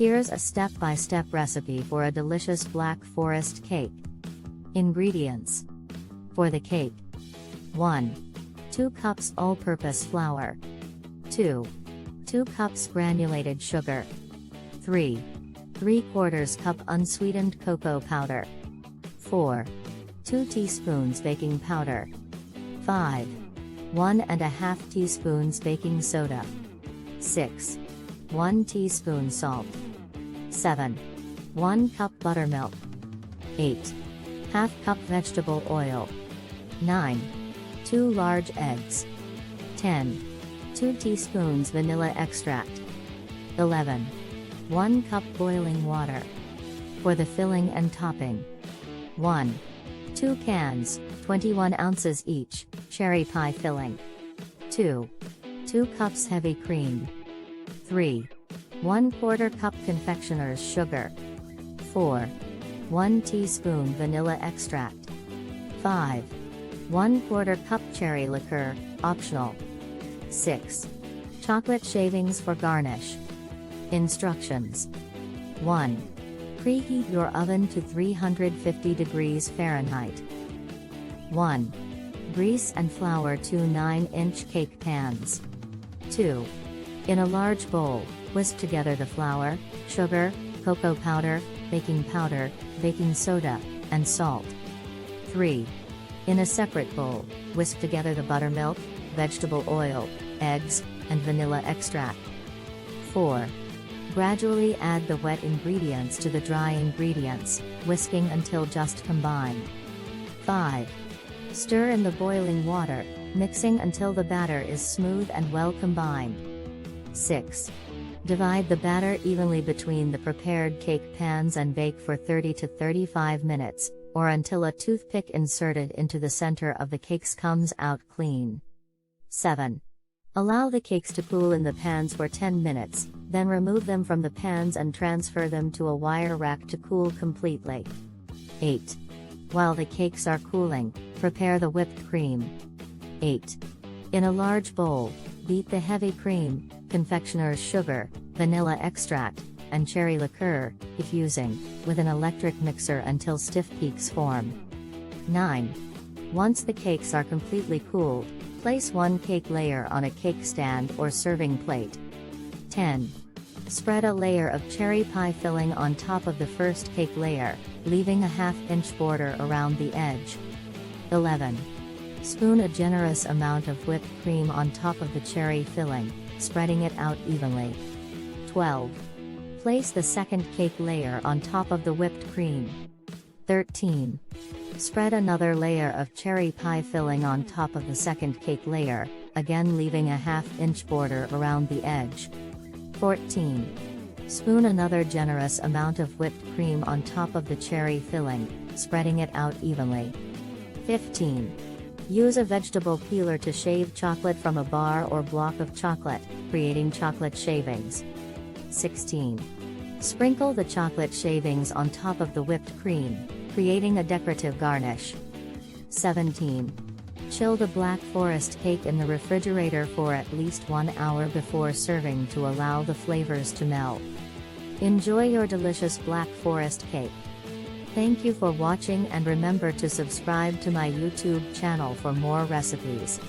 Here's a step-by-step recipe for a delicious Black Forest cake. Ingredients. For the cake. 1. 2 cups all-purpose flour. 2. 2 cups granulated sugar. 3. 3/4 cup unsweetened cocoa powder. 4. 2 teaspoons baking powder. 5. 1½ teaspoons baking soda. 6. 1 teaspoon salt. 7. 1 cup buttermilk. 8. ½ cup vegetable oil. 9. 2 large eggs. 10. 2 teaspoons vanilla extract. 11. 1 cup boiling water. For the filling and topping. 1. 2 cans, 21 ounces each, cherry pie filling. 2. 2 cups heavy cream. 3. 1/4 cup confectioner's sugar. 4. 1 teaspoon vanilla extract. 5. 1/4 cup cherry liqueur, optional. 6. Chocolate shavings for garnish. Instructions. 1. Preheat your oven to 350 degrees Fahrenheit. 1. Grease and flour 2 9-inch cake pans. 2. In a large bowl, whisk together the flour, sugar, cocoa powder, baking soda, and salt. 3. In a separate bowl, whisk together the buttermilk, vegetable oil, eggs, and vanilla extract. 4. Gradually add the wet ingredients to the dry ingredients, whisking until just combined. 5. Stir in the boiling water, mixing until the batter is smooth and well combined. 6. Divide the batter evenly between the prepared cake pans and bake for 30 to 35 minutes, or until a toothpick inserted into the center of the cakes comes out clean. 7. Allow the cakes to cool in the pans for 10 minutes, then remove them from the pans and transfer them to a wire rack to cool completely. 8. While the cakes are cooling, prepare the whipped cream. 8. In a large bowl, beat the heavy cream, confectioner's sugar, vanilla extract, and cherry liqueur, diffusing, with an electric mixer until stiff peaks form. 9. Once the cakes are completely cooled, place 1 cake layer on a cake stand or serving plate. 10. Spread a layer of cherry pie filling on top of the first cake layer, leaving a 1/2-inch border around the edge. 11. Spoon a generous amount of whipped cream on top of the cherry filling, spreading it out evenly. 12. Place the second cake layer on top of the whipped cream. 13. Spread another layer of cherry pie filling on top of the second cake layer, again leaving a 1/2-inch border around the edge. 14. Spoon another generous amount of whipped cream on top of the cherry filling, spreading it out evenly. 15. Use a vegetable peeler to shave chocolate from a bar or block of chocolate, creating chocolate shavings. 16. Sprinkle the chocolate shavings on top of the whipped cream, creating a decorative garnish. 17. Chill the Black Forest cake in the refrigerator for at least 1 hour before serving to allow the flavors to melt. Enjoy your delicious Black Forest cake. Thank you for watching and remember to subscribe to my YouTube channel for more recipes.